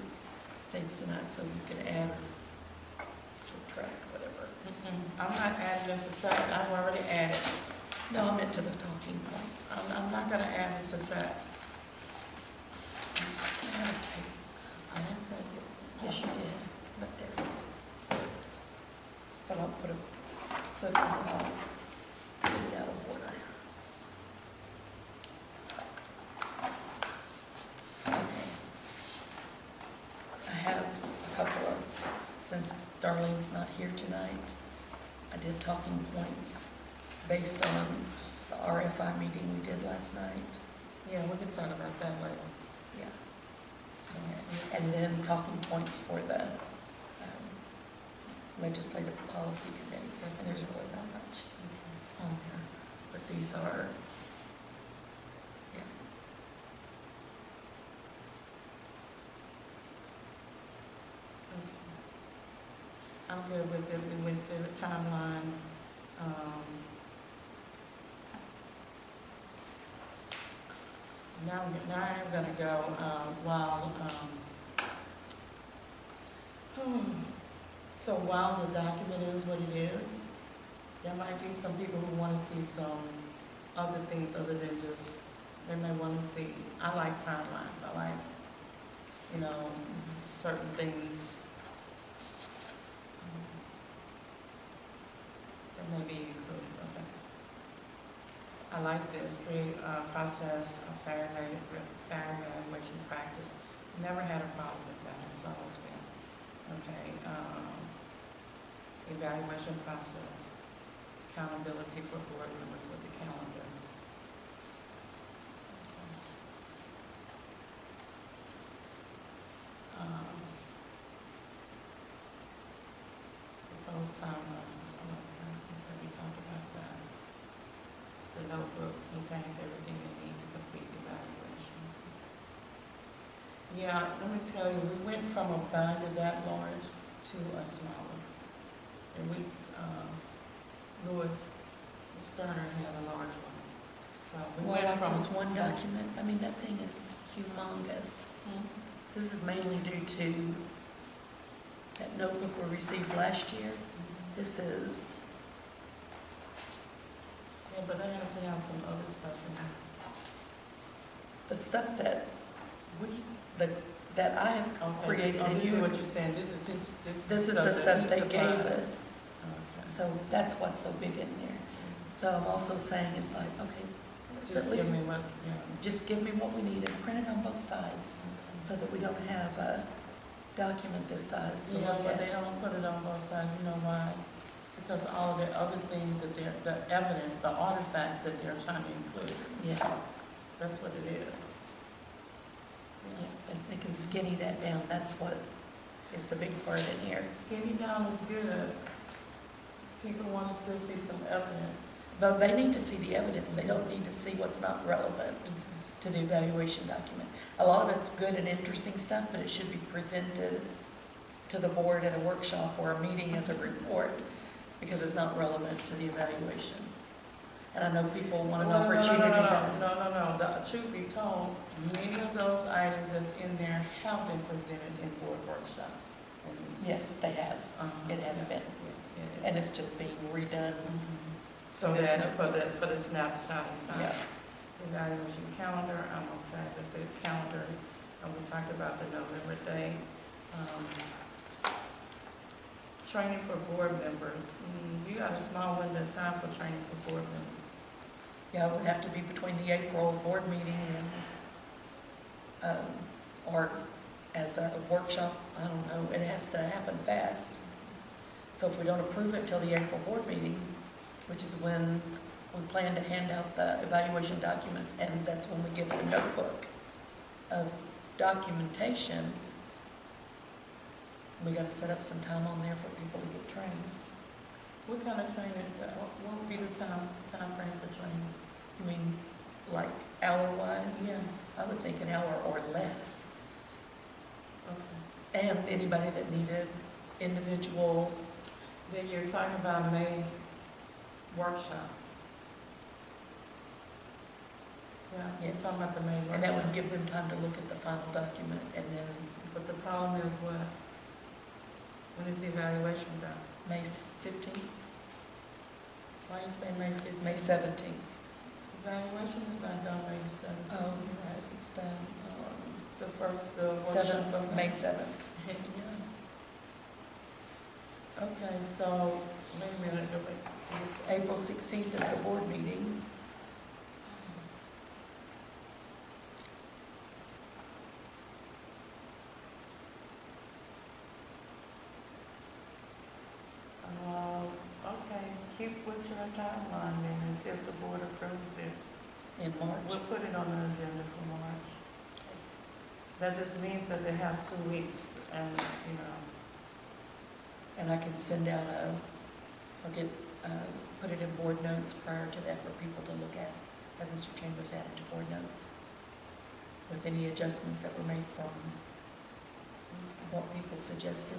things tonight, so you can add or subtract, whatever. I'm not adding and subtract, I've already added. No, I meant to the talking points. I'm not gonna add and subtract. I didn't take it. Yes, you did, but there it is. But I'll put it out of order. Okay. I have a couple of, since Darlene's not here tonight, I did talking points based on the RFI meeting we did last night. Yeah, we can talk about that later. Yeah. So, And then talking points for the Legislative Policy Committee. Yes, And there's sir. really not much on there, but these are, yeah. I'm good with it, we went through the timeline. Now I'm gonna go, while the document is what it is, there might be some people who wanna see some other things other than just, they may wanna see, I like timelines, I like, certain things that may be included, okay. I like this, create a process of fair evaluation practice. Never had a problem with that, it's always been, okay. evaluation process, accountability for board members with the calendar. Proposed timelines, we talked about that. The notebook contains everything they need to complete the evaluation. Yeah, let me tell you, we went from a binder that large to a smaller. And we, Louis Sterner had a large one. So we Well, went like from this one document, I mean, that thing is humongous. This is mainly due to that notebook we received last year. This is, Yeah, but I also have some other stuff in there. the stuff that that I have Okay. created, Oh, and this is you, what you're saying, this is his, this is the that stuff he they gave supplied. us. Okay. So that's what's so big in there. So I'm also saying it's like, okay, let's Just at give least, me what, yeah. just give me what we need and print it on both sides so that we don't have a document this size to Yeah, look but they at. don't put it on both sides, you know why? Because all of the other things that they're, the evidence, the artifacts that they're trying to include, Yeah, that's what it is. yeah, if they can skinny that down, that's what is the big part in here. Skinny down is good. People want to still see some evidence. Though they need to see the evidence, they don't need to see what's not relevant to the evaluation document. A lot of it's good and interesting stuff, but it should be presented to the board at a workshop or a meeting as a report, because it's not relevant to the evaluation. And I know people want an opportunity to. No. The truth be told, many of those items that's in there have been presented in board workshops. Yes, they have, it has Yeah. been, Yeah. and it's just being redone. So There's that for the snapshot in time. Yeah, Evaluation calendar, I'm okay with the calendar. We talked about the November date. Training for board members. You got a small window of time for training for board members. yeah, it would have to be between the April board meeting and, or as a workshop, I don't know, it has to happen fast. So if we don't approve it till the April board meeting, which is when we plan to hand out the evaluation documents, and that's when we get the notebook of documentation, we gotta set up some time on there for people to get trained. What kind of training, what would be the time frame for training? I mean, like hour-wise? Yeah. I would think an hour or less. Okay. And anybody that needed individual, Then you're talking about May workshop. Yeah, you're Yes. talking about the May workshop. and that would give them time to look at the final document, and then But the problem is what? When is the evaluation done? May 15th, Why you say May 15th? May 17th. Evaluation is not done May 17th. Oh, you're right, it's done, The first, the workshop. 7th, May 7th. Yeah. Okay, so, wait a minute, go back to. April 16th is the board meeting. Okay, keep with your timeline then and see if the board approves it. In March. We'll put it on the agenda for March. That just means that they have 2 weeks and, you know. And I can send out I'll get, put it in board notes prior to that for people to look at. Have Mr. Chambers add it to board notes with any adjustments that were made from what people suggested.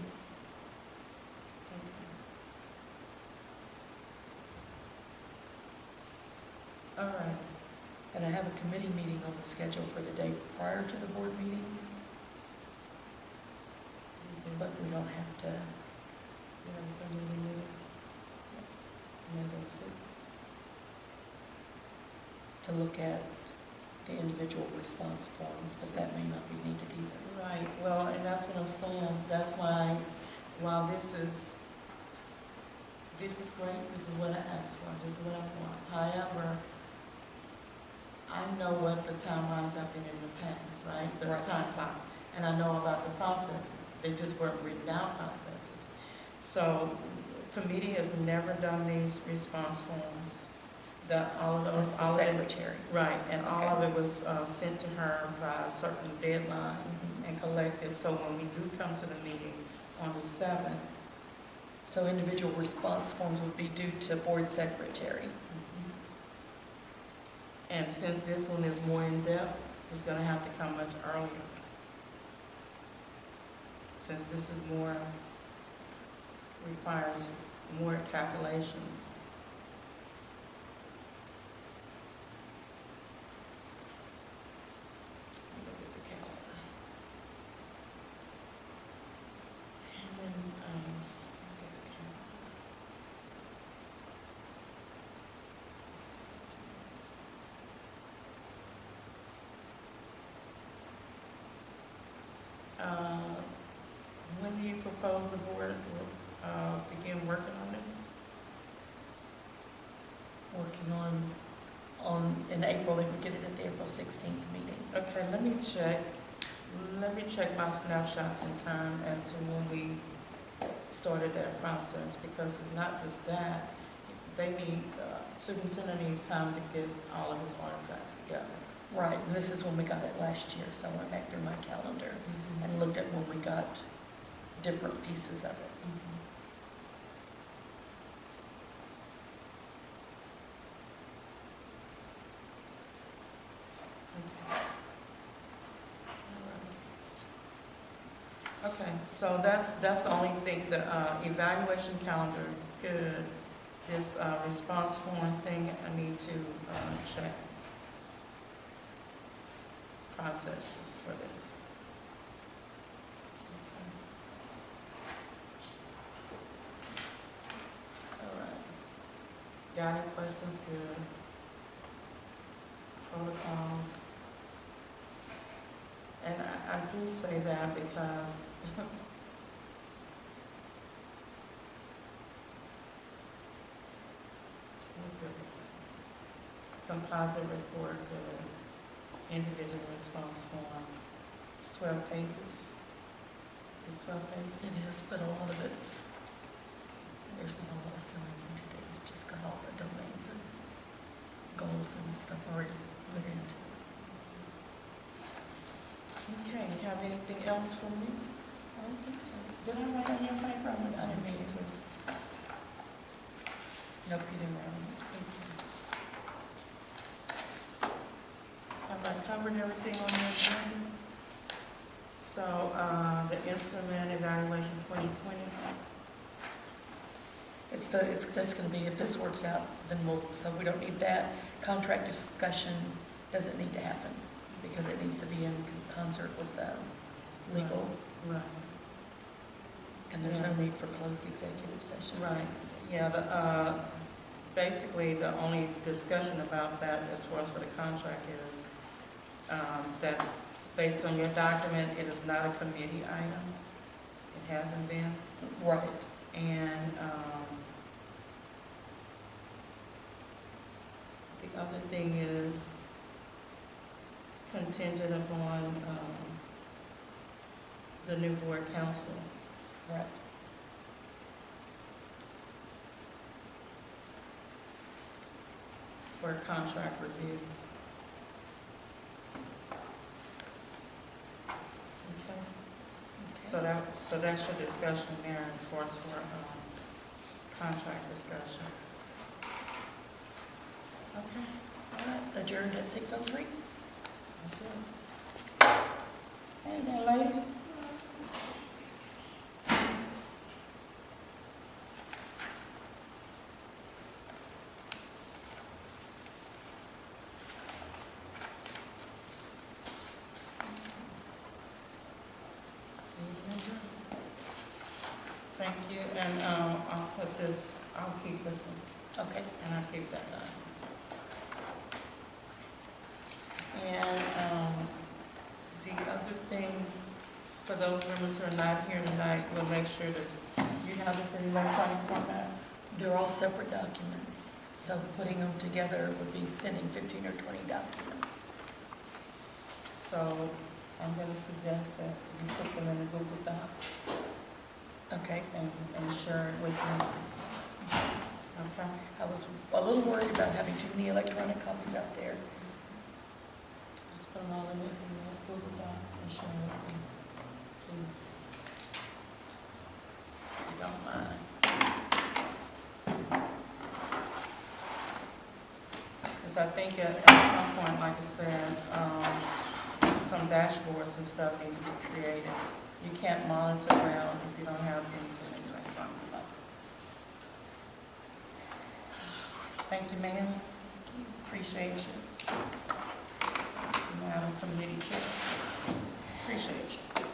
All right. And I have a committee meeting on the schedule for the day prior to the board meeting, but we don't have to, Number 6. to look at the individual response forms, but that may not be needed either. Right, well, and that's what I'm saying, that's why, while this is great, this is what I asked for, this is what I want. However, I know what the timelines have been in the past, right? The Right. time clock, and I know about the processes, they just weren't written out processes. So, committee has never done these response forms. All of That's those, the all of it, secretary. right, and all Okay. of it was sent to her by a certain deadline and collected. So when we do come to the meeting on the 7th, So individual response forms would be due to board secretary. and since this one is more in-depth, it's gonna have to come much earlier. Since this is more, requires more calculations. Look at the calendar. And then, look at the calendar. 16. When do you propose the board will begin working on this? Working in April, they would get it at the April 16th meeting. Okay, let me check my snapshots in time as to when we started that process, because it's not just that. They need, superintendent needs time to get all of his artifacts together. Right, and this is when we got it last year, so I went back through my calendar and looked at when we got different pieces of it. Okay, so that's the only thing, the evaluation calendar, good. This response form thing, I need to check processes for this. Okay. All right. Got any questions? Good. Protocols. And I do say that because composite report, the individual response form, it's 12 pages. It's 12 pages. It is, but a lot of it's, there's not a lot of filling in today. It's just got all the domains and goals and stuff already put into it. Okay, you have anything else for me? I don't think so. Did I write on your paper? I didn't mean to. Nope, you didn't write on it. Have I covered everything on the agenda? So, the instrument evaluation 2020. It's just gonna be, if this works out, then so we don't need that. Contract discussion doesn't need to happen because it needs to be in concert with the legal, Right. and there's no Yeah. need for closed executive session. Right, yeah, basically, the only discussion about that as far as for the contract is, that based on your document, it is not a committee item. It hasn't been, Right. and, the other thing is contingent upon, the new board council. Right. For a contract review. Okay, so that's your discussion there as far as for, contract discussion. Okay. All right, adjourned at 6:03. Okay. Hey there, lady. Thank you, and I'll put this, I'll keep this one, Okay. and I'll keep that on. And the other thing, for those members who are not here tonight, we'll make sure that you have this in electronic format. They're all separate documents, so putting them together would be sending 15 or 20 documents. So I'm going to suggest that you put them in a Google Doc. Okay. and share it with me. Okay? I was a little worried about having too many electronic copies out there. Just put them all in the Google Doc and share it with me, please. If you don't mind. Because I think at some point, like I said, some dashboards and stuff need to be created. You can't monitor well if you don't have things in the electronic devices. Thank you, ma'am. Appreciate you. Madam Committee Chair. Appreciate you.